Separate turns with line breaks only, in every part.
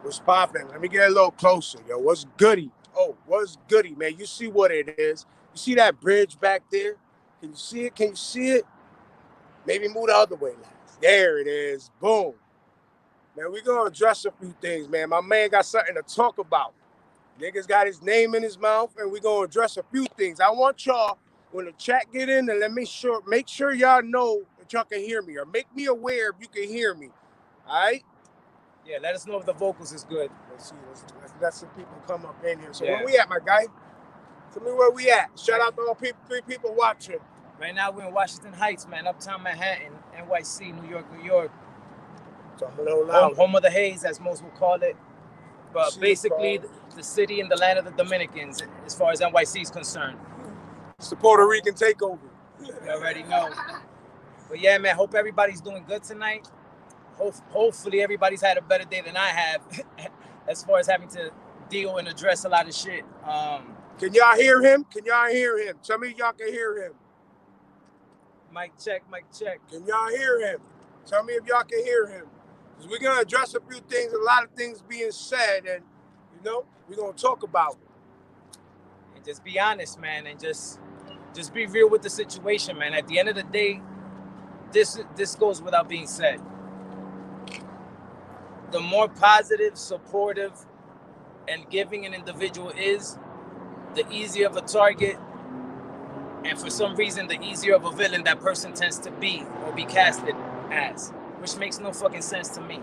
What's poppin'? Let me get a little closer, yo. What's goody? Oh, what's goody, man? You see what it is? You see that bridge back there? Can you see it? Can you see it? Maybe move the other way, lads. There it is. Boom. Man, we gonna address a few things, man. My man got something to talk about. Niggas got his name in his mouth, and we gonna address a few things. I want y'all, when the chat get in, and make sure y'all know that y'all can hear me, or make me aware if you can hear me. All right?
Yeah, let us know if the vocals is good.
Let's see. Let's let some people come up in here. So
Yeah.
where we at, my guy? Tell me where we at. Shout out to all people, 3 people watching.
Right now we're in Washington Heights, man, Uptown Manhattan, NYC, New York, New York.
Talk a little louder.
Home of the Haze, as most will call it. But basically, the city and the land of the Dominicans, as far as NYC is concerned.
It's the Puerto Rican takeover.
You already know. But yeah, man, hope everybody's doing good tonight. Hopefully everybody's had a better day than I have as far as having to deal and address a lot of shit.
Can y'all hear him? Can y'all hear him? Tell me y'all can hear him.
Mic check, mic check.
Can y'all hear him? Tell me if y'all can hear him. Because we're going to address a few things, a lot of things being said, and, we're going to talk about it.
And just be honest, man, and just be real with the situation, man. At the end of the day, this goes without being said. The more positive, supportive, and giving an individual is, the easier of a target, and for some reason, the easier of a villain that person tends to be or be casted as, which makes no fucking sense to me.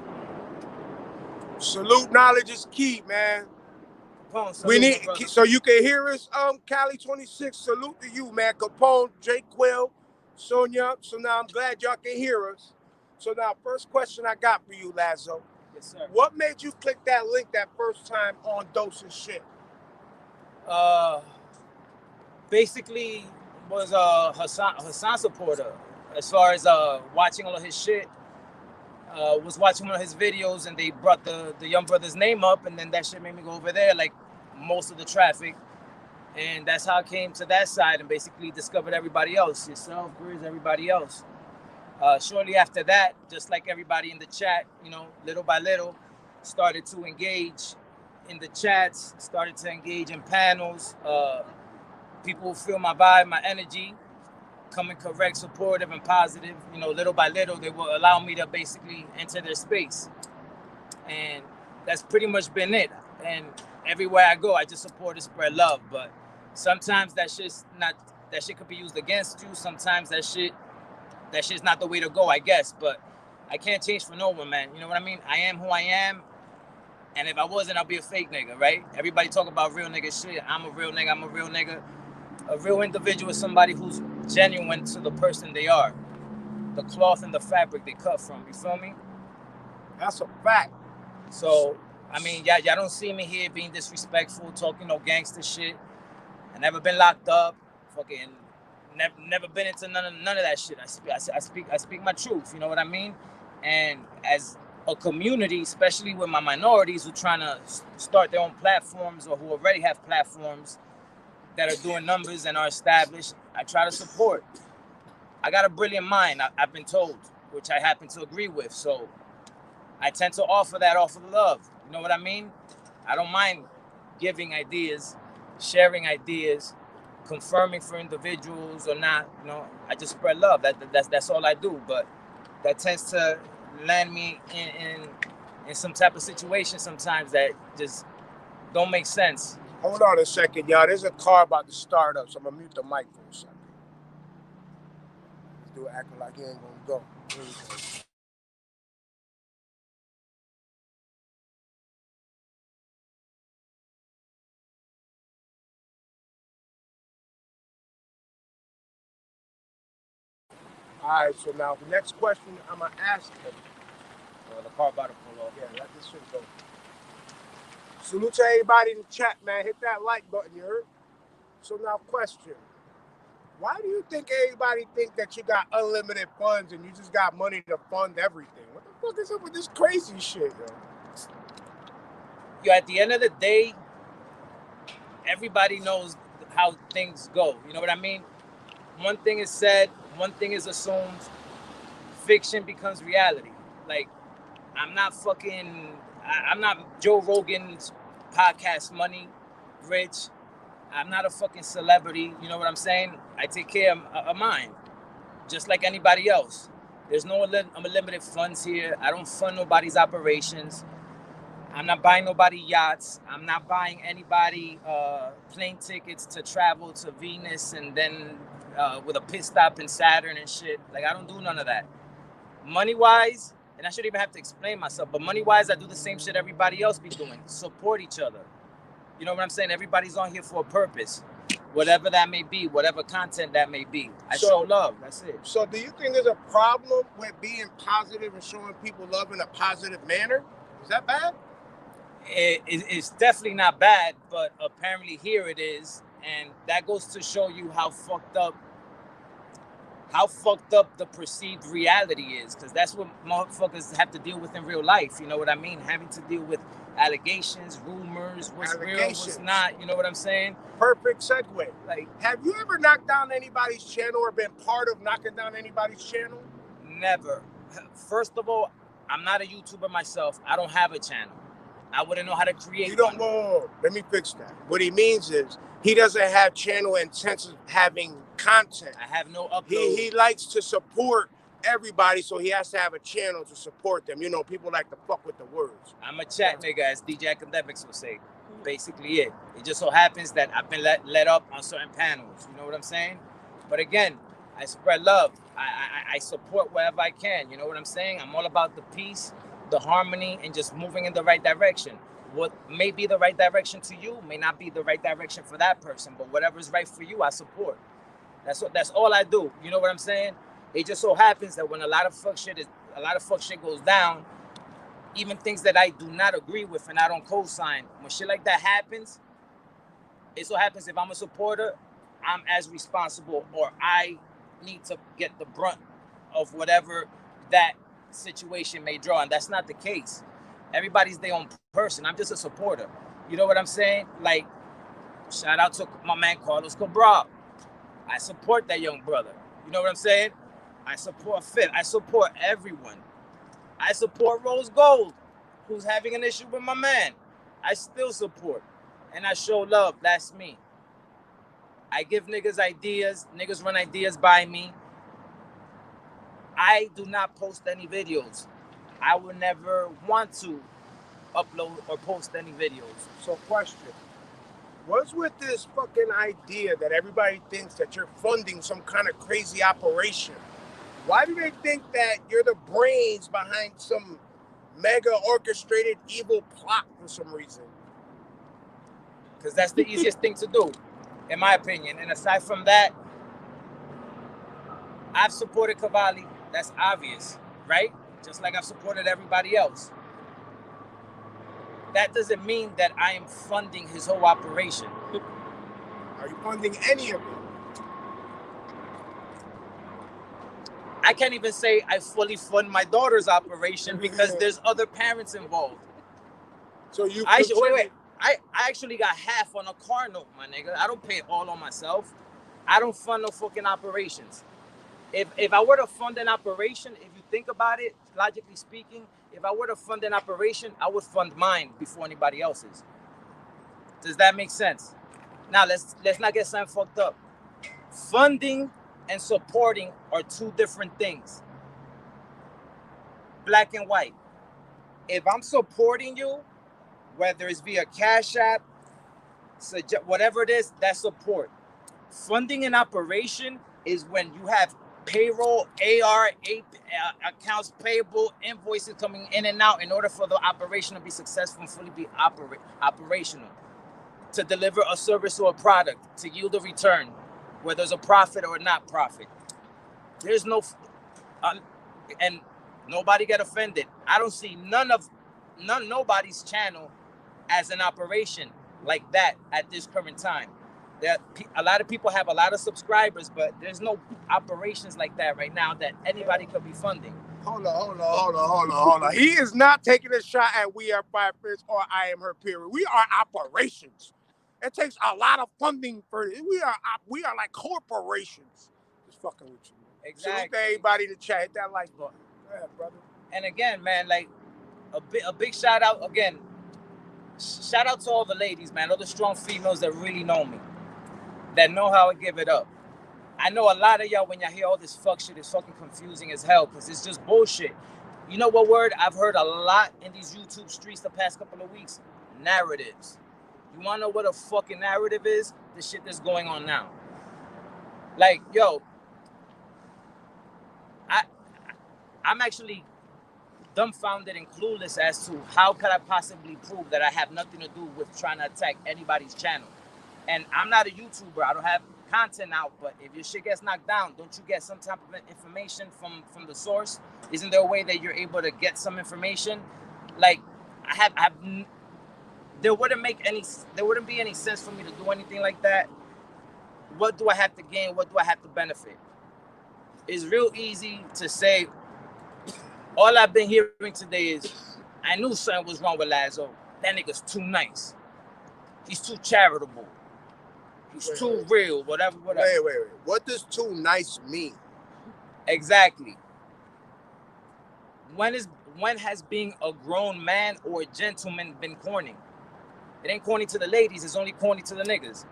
Salute, knowledge is key, man.
Capone,
we need, so you can hear us, Cali 26. Salute to you, man. Capone, Jake Quill, Sonia. So now I'm glad y'all can hear us. So now, first question I got for you, Lazzo.
Yes, sir.
What made you click that link that first time on Dose and Shit?
Basically was a Hassan supporter. As far as watching all of his shit, was watching one of his videos and they brought the young brother's name up, and then that shit made me go over there like most of the traffic, and that's how I came to that side and basically discovered everybody else, yourself, Grizz, everybody else. Shortly after that, just like everybody in the chat, little by little, started to engage in the chats, started to engage in panels. People feel my vibe, my energy, coming correct, supportive, and positive. Little by little, they will allow me to basically enter their space. And that's pretty much been it. And everywhere I go, I just support and spread love. But sometimes that shit could be used against you. Sometimes that shit's not the way to go, I guess. But I can't change for no one, man. You know what I mean? I am who I am. And if I wasn't, I'll be a fake nigga, right? Everybody talk about real nigga shit. I'm a real nigga. A real individual is somebody who's genuine to the person they are. The cloth and the fabric they cut from. You feel me?
That's a fact.
So, I mean, y'all don't see me here being disrespectful, talking no gangster shit. I never been locked up. Fucking never been into none of that shit. I speak my truth. You know what I mean? And as a community, especially with my minorities who trying to start their own platforms or who already have platforms that are doing numbers and are established, I try to support. I got a brilliant mind, I've been told, which I happen to agree with. So I tend to offer love. You know what I mean? I don't mind giving ideas, sharing ideas, confirming for individuals or not. I just spread love. That's all I do. But that tends to land me in some type of situation sometimes that just don't make sense.
Hold on a second, y'all. There's a car about to start up, so I'm gonna mute the mic for a second. This dude acting like he ain't gonna go. Here we go. All right, so now the next question I'm gonna ask him.
The car about to pull off.
Yeah, let this shit go. Salute to everybody in the chat, man. Hit that like button, you heard? So now, question. Why do you think everybody think that you got unlimited funds and you just got money to fund everything? What the fuck is up with this crazy shit,
yo? At the end of the day, everybody knows how things go. You know what I mean? One thing is said, one thing is assumed. Fiction becomes reality. Like, I'm not fucking I'm not Joe Rogan's podcast money rich. I'm not a fucking celebrity. You know what I'm saying? I take care of mine, just like anybody else. There's no unlimited funds here. I don't fund nobody's operations. I'm not buying nobody yachts. I'm not buying anybody plane tickets to travel to Venus and then with a pit stop in Saturn and shit. Like, I don't do none of that. Money wise, and I shouldn't even have to explain myself, but money wise, I do the same shit everybody else be doing. Support each other. You know what I'm saying? Everybody's on here for a purpose, whatever that may be, whatever content that may be. I show love. That's it.
So do you think there's a problem with being positive and showing people love in a positive manner? Is that bad?
It's definitely not bad, but apparently here it is, and that goes to show you how fucked up the perceived reality is, because that's what motherfuckers have to deal with in real life. You know what I mean? Having to deal with allegations, rumors, what's real, what's not. You know what I'm saying?
Perfect segue. Like, have you ever knocked down anybody's channel or been part of knocking down anybody's channel?
Never. First of all, I'm not a YouTuber myself. I don't have a channel. I wouldn't know how to create.
You don't know. Let me fix that. What he means is he doesn't have channel intents of having content.
I have no upload.
He likes to support everybody, so he has to have a channel to support them. You know, people like to fuck with the words.
I'm a chat nigga, as DJ Academics would say. Basically it. It just so happens that I've been let up on certain panels. You know what I'm saying? But again, I spread love. I support wherever I can. You know what I'm saying? I'm all about the peace, the harmony, and just moving in the right direction. What may be the right direction to you may not be the right direction for that person, but whatever is right for you, I support. That's all I do. You know what I'm saying? It just so happens that when a lot of fuck shit goes down, even things that I do not agree with and I don't co-sign, when shit like that happens, it so happens if I'm a supporter, I'm as responsible, or I need to get the brunt of whatever that situation may draw, and that's not the case. Everybody's their own person. I'm just a supporter. You know what I'm saying? Like, shout out to my man Carlos Cabral. I support that young brother. You know what I'm saying? I support Fit. I support everyone. I support Rose Gold, who's having an issue with my man. I still support. And I show love. That's me. I give niggas ideas. Niggas run ideas by me. I do not post any videos. I would never want to upload or post any videos.
So question. What's with this fucking idea that everybody thinks that you're funding some kind of crazy operation? Why do they think that you're the brains behind some mega orchestrated evil plot for some reason?
Because that's the easiest thing to do, in my opinion. And aside from that, I've supported Cavalli. That's obvious, right? Just like I've supported everybody else. That doesn't mean that I am funding his whole operation.
Are you funding any of it?
I can't even say I fully fund my daughter's operation because there's other parents involved.
So you
wait. I actually got half on a car note, my nigga. I don't pay it all on myself. I don't fund no fucking operations. If I were to fund an operation, if you think about it, logically speaking, if I were to fund an operation, I would fund mine before anybody else's. Does that make sense? Now let's not get something fucked up. Funding and supporting are two different things. Black and white. If I'm supporting you, whether it's via Cash App, whatever it is, that's support. Funding an operation is when you have payroll, AR, accounts payable, invoices coming in and out in order for the operation to be successful and fully be operational. To deliver a service or a product, to yield a return, whether it's a profit or not profit. There's no, and nobody get offended. I don't see nobody's channel as an operation like that at this current time. A lot of people have a lot of subscribers, but there's no operations like that right now that anybody could be funding.
Hold on. He is not taking a shot at We Are Five Fish or I Am Her Period. We are operations. It takes a lot of funding for it. We are like corporations. Just fucking with you.
Exactly.
Salute to everybody to chat. Hit that like button. Go ahead, brother.
And again, man, like, a big shout out again. Shout out to all the ladies, man. All the strong females that really know me, that know how to give it up. I know a lot of y'all, when y'all hear all this fuck shit, it's fucking confusing as hell because it's just bullshit. You know what word I've heard a lot in these YouTube streets the past couple of weeks? Narratives. You want to know what a fucking narrative is? The shit that's going on now. Like, yo, I'm actually dumbfounded and clueless as to how could I possibly prove that I have nothing to do with trying to attack anybody's channel. And I'm not a YouTuber. I don't have content out, but if your shit gets knocked down, don't you get some type of information from the source? Isn't there a way that you're able to get some information? Like, there wouldn't be any sense for me to do anything like that. What do I have to gain? What do I have to benefit? It's real easy to say. All I've been hearing today is, I knew something was wrong with Lazzo. That nigga's too nice. He's too charitable. He's too real, whatever.
Wait. What does too nice mean?
Exactly. When has being a grown man or a gentleman been corny? It ain't corny to the ladies, it's only corny to the niggas.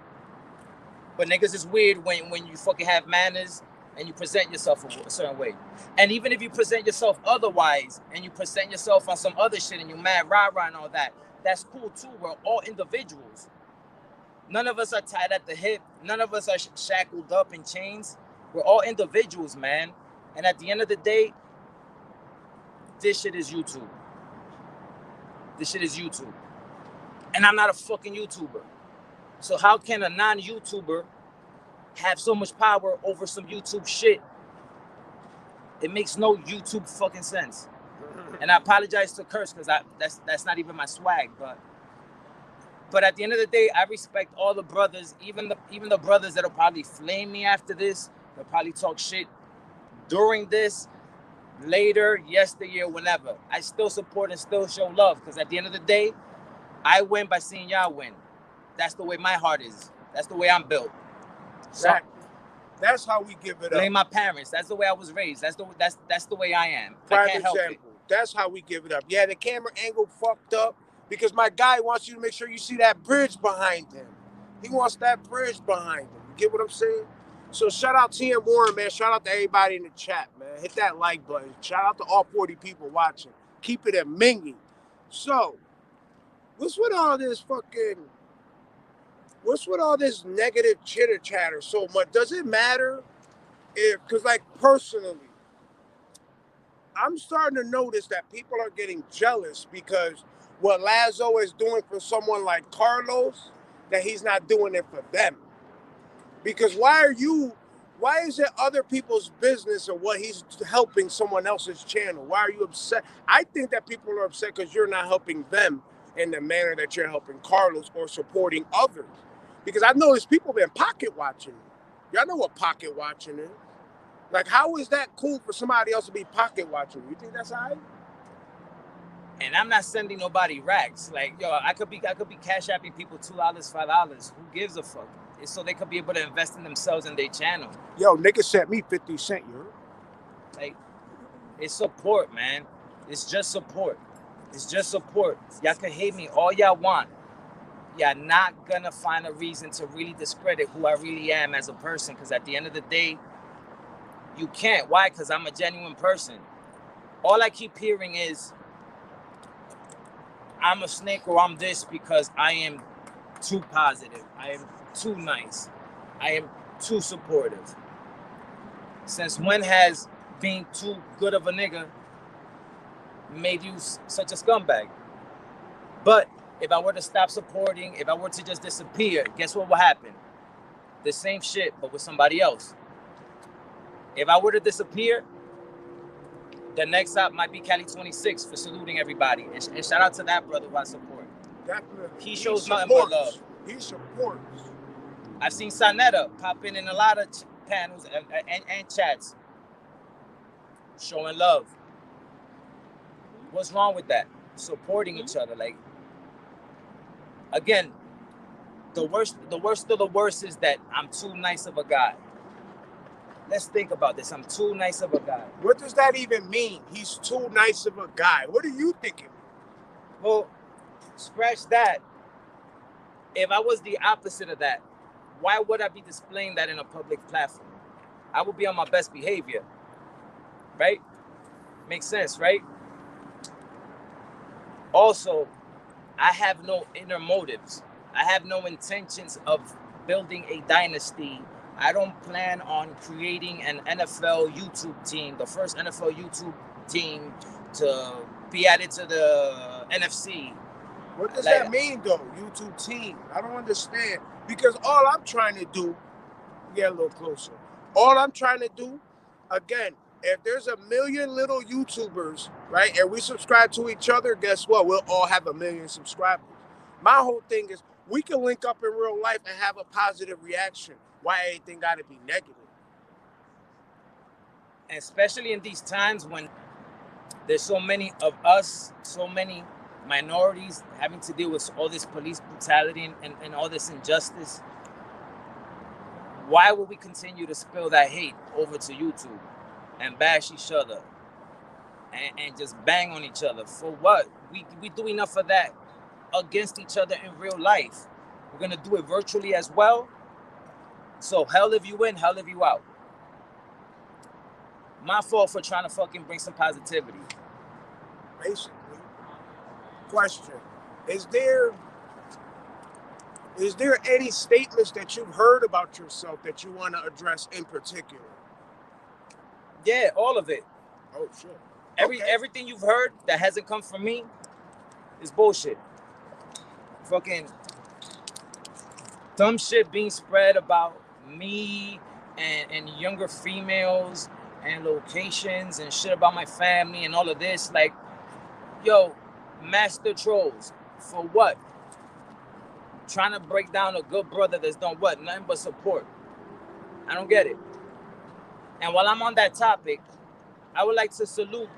But niggas is weird when you fucking have manners and you present yourself a certain way. And even if you present yourself otherwise and you present yourself on some other shit and you mad rah-rah and all that, that's cool too. We're all individuals. None of us are tied at the hip. None of us are shackled up in chains. We're all individuals, man. And at the end of the day, this shit is YouTube. This shit is YouTube. And I'm not a fucking YouTuber. So how can a non-YouTuber have so much power over some YouTube shit? It makes no YouTube fucking sense. And I apologize to curse because that's not even my swag, but at the end of the day, I respect all the brothers, even the brothers that'll probably flame me after this. They'll probably talk shit during this, later, yesteryear, whenever. I still support and still show love because at the end of the day, I win by seeing y'all win. That's the way my heart is. That's the way I'm built.
Exactly. That's how we give it up.
Blame my parents. That's the way I was raised. That's the way I am.
Prime
I can't help
example. That's how we give it up. Yeah, the camera angle fucked up because my guy wants you to make sure you see that bridge behind him. He wants that bridge behind him. You get what I'm saying? So shout out to TM Warren, man. Shout out to everybody in the chat, man. Hit that like button. Shout out to all 40 people watching. Keep it at Mingy. So, what's with all this negative chitter chatter so much? Does it matter because like personally, I'm starting to notice that people are getting jealous because what Lazzo is doing for someone like Carlos, that he's not doing it for them. Because why is it other people's business or what he's helping someone else's channel? Why are you upset? I think that people are upset because you're not helping them in the manner that you're helping Carlos or supporting others. Because I've noticed people been pocket watching. Y'all know what pocket watching is. Like, how is that cool for somebody else to be pocket watching? You think that's all right?
And I'm not sending nobody racks. Like, yo, I could be cash apping people $2, $5. Who gives a fuck? It's so they could be able to invest in themselves and their channel.
Yo, nigga sent me 50 cents, you heard?
Like, it's support, man. It's just support. It's just support. Y'all can hate me all y'all want. Y'all not gonna find a reason to really discredit who I really am as a person. Because at the end of the day, you can't. Why? Because I'm a genuine person. All I keep hearing is, I'm a snake or I'm this because I am too positive. I am too nice. I am too supportive. Since when has being too good of a nigga made you such a scumbag? But if I were to stop supporting, if I were to just disappear, guess what will happen? The same shit, but with somebody else. If I were to disappear, the next up might be Cali 26 for saluting everybody. And shout out to that brother who I support.
Definitely.
He shows nothing but love.
He supports.
I've seen Sanetta pop in a lot of panels and chats showing love. What's wrong with that? Supporting each other. Like, again, the worst of the worst is that I'm too nice of a guy. Let's think about this. I'm too nice of a guy.
What does that even mean? He's too nice of a guy. What are you thinking?
Well, scratch that. If I was the opposite of that, why would I be displaying that in a public platform? I would be on my best behavior, right? Makes sense, right? Also, I have no inner motives. I have no intentions of building a dynasty. I don't plan on creating an NFL YouTube team, the first NFL YouTube team to be added to the NFC.
What does that mean, though? YouTube team? I don't understand. Because all I'm trying to do, get a little closer. All I'm trying to do, again, if there's a million little YouTubers, right, and we subscribe to each other, guess what? We'll all have a million subscribers. My whole thing is we can link up in real life and have a positive reaction. Why everything got to be negative?
Especially in these times when there's so many of us, so many minorities having to deal with all this police brutality and all this injustice. Why would we continue to spill that hate over to YouTube and bash each other and just bang on each other? For what? We do enough of that against each other in real life. We're going to do it virtually as well. So hell if you in, hell if you out. My fault for trying to fucking bring some positivity.
Basically. Question. Is there any statements that you've heard about yourself that you want to address in particular?
Yeah, all of it.
Oh, shit.
Everything you've heard that hasn't come from me is bullshit. Fucking dumb shit being spread about me and younger females and locations and shit about my family and all of this. Like, yo, master trolls. For what? Trying to break down a good brother that's done what? Nothing but support. I don't get it. And while I'm on that topic, I would like to salute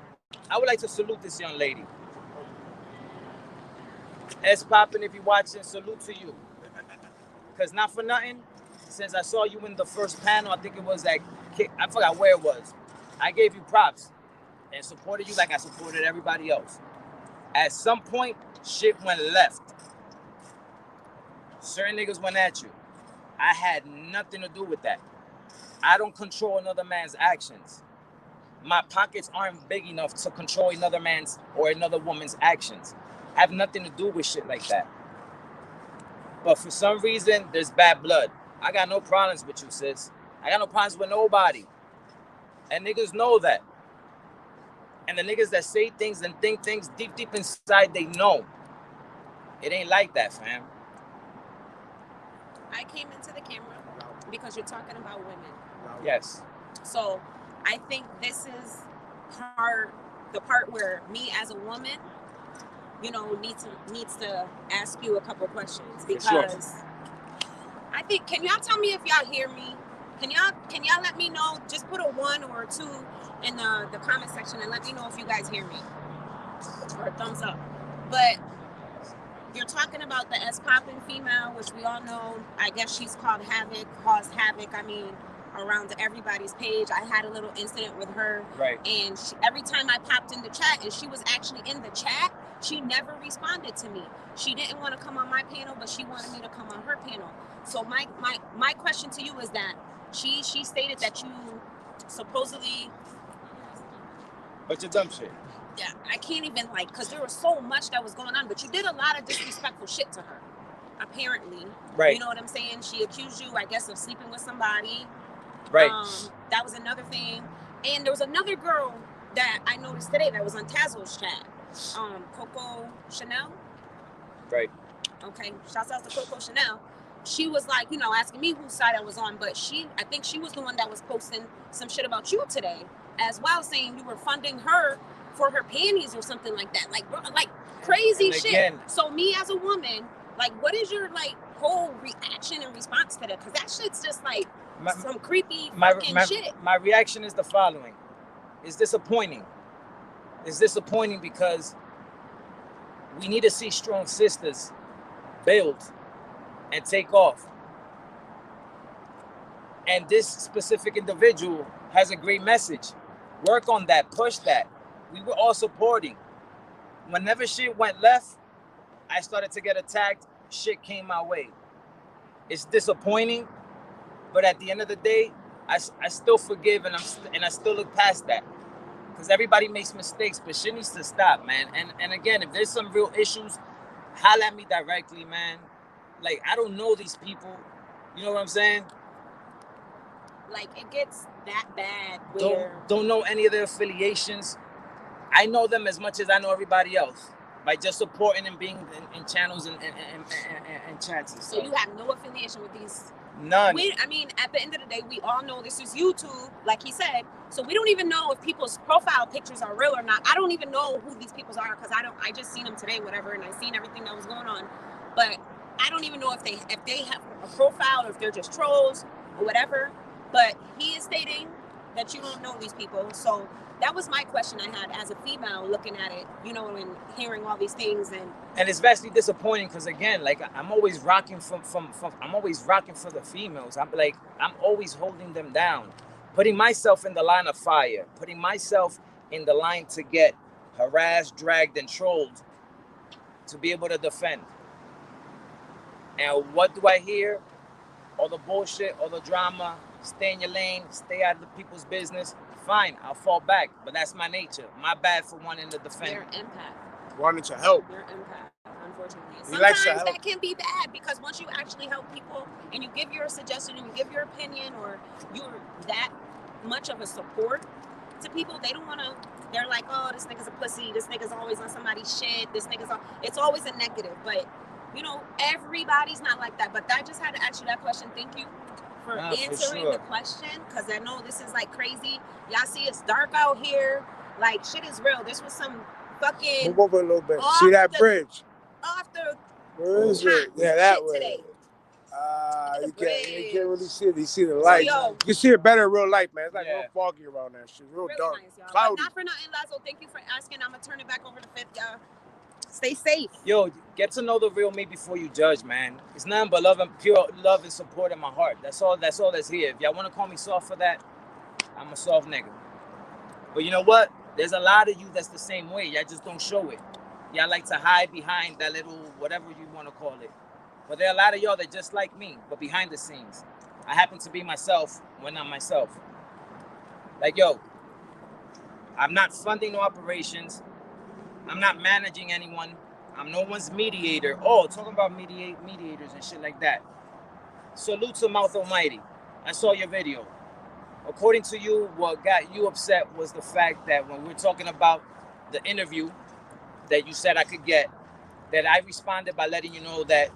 this young lady. S Poppin', if you're watching, salute to you. Because not for nothing, since I saw you in the first panel, I think it was I forgot where it was. I gave you props and supported you like I supported everybody else. At some point, shit went left. Certain niggas went at you. I had nothing to do with that. I don't control another man's actions. My pockets aren't big enough to control another man's or another woman's actions. I have nothing to do with shit like that. But for some reason, there's bad blood. I got no problems with you, sis. I got no problems with nobody. And niggas know that. And the niggas that say things and think things deep inside, they know. It ain't like that, fam.
I came into the camera because you're talking about women.
Yes.
So I think this is the part where me as a woman, needs to ask you a couple questions, because sure. I think, can y'all tell me if y'all hear me? Can y'all let me know? Just put a 1 or a 2 in the comment section and let me know if you guys hear me, or a thumbs up. But you're talking about the S Poppin' female, which we all know. I guess she's caused havoc. I mean, around everybody's page. I had a little incident with her,
right?
And every time I popped in the chat, and she was actually in the chat, she never responded to me. She didn't want to come on my panel, but she wanted me to come on her panel. So my question to you is that she stated that you supposedly.
But you're dumb shit.
Yeah, I can't even, because there was so much that was going on, but you did a lot of disrespectful shit to her, apparently.
Right.
You know what I'm saying? She accused you, I guess, of sleeping with somebody.
Right.
That was another thing. And there was another girl that I noticed today that was on Tazzo's chat. Coco Chanel.
Right.
Okay. Shouts out to Coco Chanel. She was asking me whose side I was on, but I think she was the one that was posting some shit about you today as well, saying you were funding her for her panties or something like that. Like crazy shit. So me as a woman, what is your whole reaction and response to that? Because that shit's just some creepy fucking shit.
My reaction is the following. It's disappointing. It's disappointing because we need to see strong sisters build and take off. And this specific individual has a great message. Work on that. Push that. We were all supporting. whenever shit went left, I started to get attacked. Shit came my way. It's disappointing, but at the end of the day, I still forgive, and I still look past that, because everybody makes mistakes, but shit needs to stop, man. And again, if there's some real issues, holla at me directly, man. Like, I don't know these people, you know what I'm saying?
Like, it gets that bad where
don't know any of their affiliations. I know them as much as I know everybody else by just supporting and being in channels and chats.
So you have no affiliation with these?
None.
I mean, at the end of the day, we all know this is YouTube, like he said. So we don't even know if people's profile pictures are real or not. I don't even know who these people are, because I just seen them today, whatever, and I seen everything that was going on. But I don't even know if they have a profile or if they're just trolls or whatever. But he is stating that you don't know these people. So that was my question I had as a female looking at it, you know, and hearing all these things. And
it's vastly disappointing, because again, like, I'm always rocking I'm always rocking for the females. I'm always holding them down, putting myself in the line of fire, putting myself in the line to get harassed, dragged, and trolled to be able to defend. And what do I hear? All the bullshit, all the drama. Stay in your lane, stay out of the people's business. Fine, I'll fall back, but that's my nature. My bad for wanting to defend.
Your empath.
Wanting to help.
Your empath, unfortunately.
Sometimes
that can be bad, because once you actually help people and you give your suggestion and you give your opinion, or you're that much of a support to people, they don't want to, they're like, oh, this nigga's a pussy, this nigga's always on somebody's shit, it's always a negative. But, you know, everybody's not like that. But I just had to ask you that question. Thank you for answering the question, because I know this is like crazy. Y'all see it's dark out here. Like, shit is real. This was some fucking...
Move over a little bit. See that bridge?
Off the...
Where is it? Yeah, that way.
Today.
You can't really see it. You see the light. You can see it better in real life, man. It's like real foggy around that shit. Real
really
dark.
Nice, y'all.
Cloudy.
But not for nothing, Lazzo. Thank you for asking. I'm going to turn it back over to Fifth, y'all. Stay safe.
Yo, get to know the real me before you judge, man. It's nothing but love and pure love and support in my heart. That's all that's here. If y'all want to call me soft for that, I'm a soft nigga. But you know what? There's a lot of you that's the same way. Y'all just don't show it. Y'all like to hide behind that little whatever you want to call it. But there are a lot of y'all that just like me, but behind the scenes. I happen to be myself when I'm myself. Like, yo, I'm not funding no operations. I'm not managing anyone. I'm no one's mediator. Oh, talking about mediators and shit like that. Salute to Mouth Almighty. I saw your video. According to you, what got you upset was the fact that when we were talking about the interview that you said I could get, that I responded by letting you know that,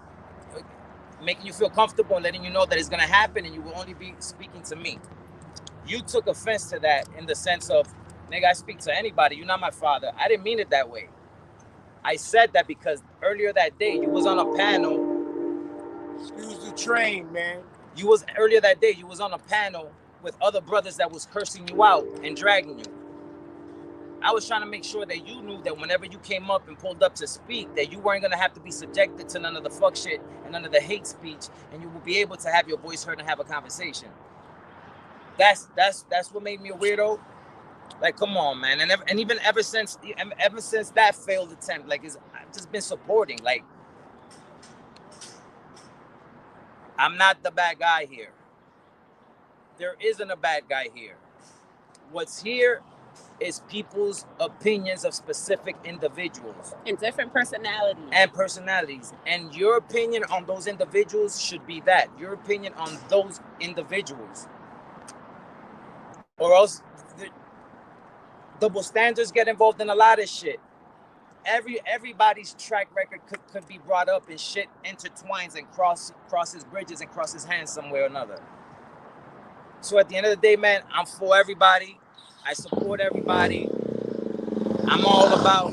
making you feel comfortable and letting you know that it's going to happen and you will only be speaking to me. You took offense to that in the sense of, nigga, I speak to anybody. You're not my father. I didn't mean it that way. I said that because earlier that day, you was on a panel.
Excuse the train, man.
Earlier that day, you was on a panel with other brothers that was cursing you out and dragging you. I was trying to make sure that you knew that whenever you came up and pulled up to speak, that you weren't going to have to be subjected to none of the fuck shit and none of the hate speech, and you will be able to have your voice heard and have a conversation. That's what made me a weirdo. Like, come on, man. And even ever since that failed attempt, like, I've just been supporting. Like, I'm not the bad guy here. There isn't a bad guy here. What's here is people's opinions of specific individuals.
And different personalities.
And your opinion on those individuals should be that. Your opinion on those individuals. Or else double standards get involved in a lot of shit. Everybody's track record could be brought up and shit intertwines and crosses bridges and crosses hands somewhere or another. So at the end of the day, man, I'm for everybody. I support everybody. I'm all about.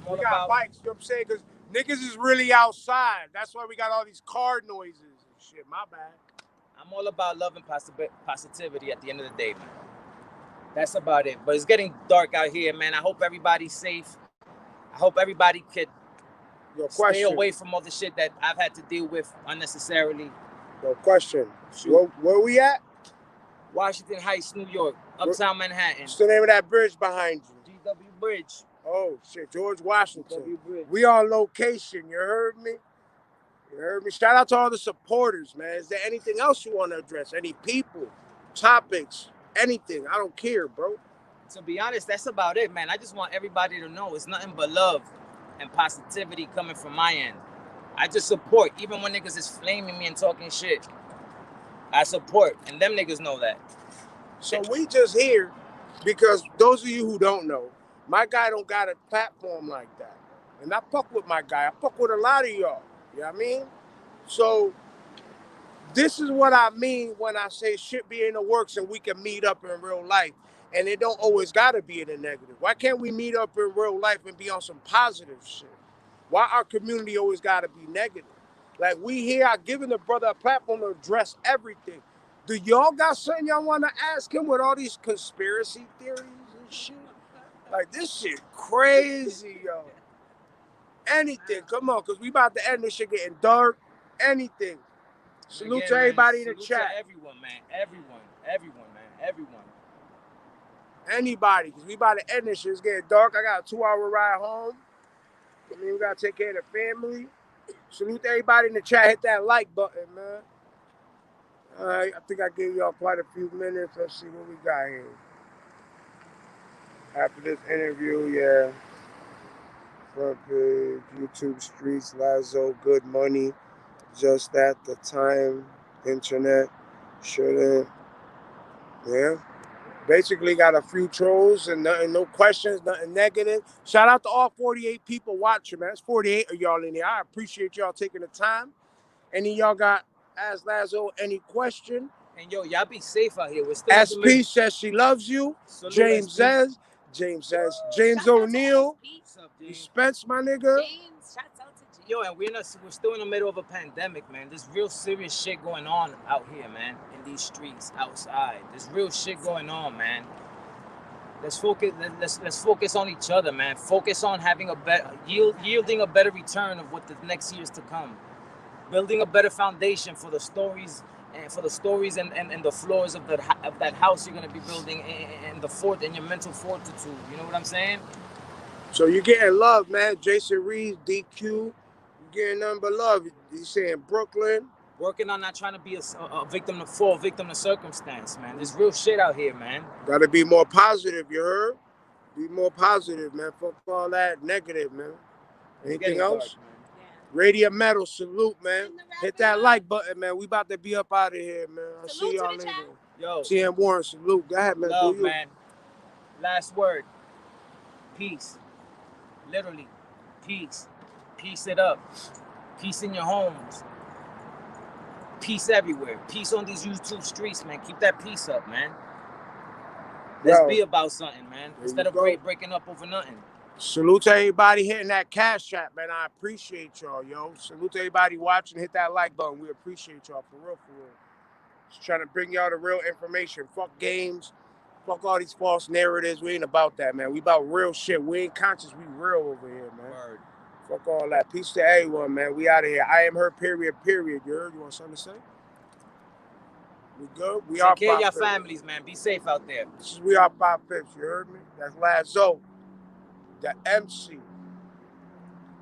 We got bikes, you know what I'm saying? Because niggas is really outside. That's why we got all these car noises and shit. My bad.
I'm all about love and positivity at the end of the day, man. That's about it. But it's getting dark out here, man. I hope everybody's safe. I hope everybody could stay away from all the shit that I've had to deal with unnecessarily.
No question. Where we at?
Washington Heights, New York. Uptown Manhattan.
What's the name of that bridge behind you?
W Bridge.
Oh shit, George Washington.
W Bridge.
We on location. You heard me? You heard me? Shout out to all the supporters, man. Is there anything else you want to address? Any people, topics, anything? I don't care, bro.
To be honest, that's about it, man. I just want everybody to know it's nothing but love and positivity coming from my end. I just support, even when niggas is flaming me and talking shit. I support, and them niggas know that.
So we just here because those of you who don't know, my guy don't got a platform like that. And I fuck with my guy. I fuck with a lot of y'all. You know what I mean? So this is what I mean when I say shit be in the works and we can meet up in real life. And it don't always gotta be in the negative. Why can't we meet up in real life and be on some positive shit? Why our community always gotta be negative? Like we here are giving the brother a platform to address everything. Do y'all got something y'all wanna ask him with all these conspiracy theories and shit? Like this shit crazy, yo. Anything, come on, cause we about to end this shit getting dark. Anything. Salute
Again,
to everybody in the
salute
chat.
to everyone, man. Everyone, man. Everyone.
Anybody, because we about to end this shit. It's getting dark. I got a 2-hour ride home. I mean, we got to take care of the family. Salute to everybody in the chat. Hit that like button, man. All right, I think I gave y'all quite a few minutes. Let's see what we got here. After this interview, yeah. Front page, YouTube streets, Lazzo, good money. Just at the time, internet, shouldn't. Yeah. Basically got a few trolls and nothing, no questions, nothing negative. Shout out to all 48 people watching, man. That's 48 of y'all in here. I appreciate y'all taking the time. Any of y'all got, Ask Lazzo, any question?
And yo, y'all be safe out here. We're still
SP says she loves you.
Salute,
James
SP.
says. James O'Neal. Spence, my nigga.
James, shouts out to James.
Yo, and we're still in the middle of a pandemic, man. There's real serious shit going on out here, man. In these streets, outside. There's real shit going on, man. Let's focus on each other, man. Focus on having a better yielding a better return of what the next years to come. Building a better foundation for the stories and the floors of that house you're gonna be building and the fort and your mental fortitude. You know what I'm saying?
So you're getting love, man. Jason Reed, DQ. You're getting nothing but love. He's saying Brooklyn.
Working on not trying to be a victim to circumstance, man. There's real shit out here, man.
Gotta be more positive, you heard? Be more positive, man. Fuck all that negative, man. Anything else?
Dark,
Radiant Metal, salute, man. Hit that like button, man. We about to be up out of here, man. I'll see y'all later.
Yo,
TM Warren, salute. Go ahead, man.
love,
Do you.
man. Last word. Peace. Literally. Peace. Peace it up. Peace in your homes. Peace everywhere. Peace on these YouTube streets, man. Keep that peace up, man. Let's be about something, man. Instead of breaking up over nothing.
Salute to everybody hitting that cash app, man. I appreciate y'all, yo. Salute to everybody watching. Hit that like button. We appreciate y'all for real, for real. Just trying to bring y'all the real information. Fuck games. Fuck all these false narratives. We ain't about that, man. We about real shit. We ain't conscious. We real over here, man.
Word.
Fuck all that. Peace to everyone, man. We out of here. I am her, period. You heard? You want something to say? We good? We are 5
Take care of your families, man. Be safe out there.
We are 5 5. You heard me? That's Lazzo, the MC.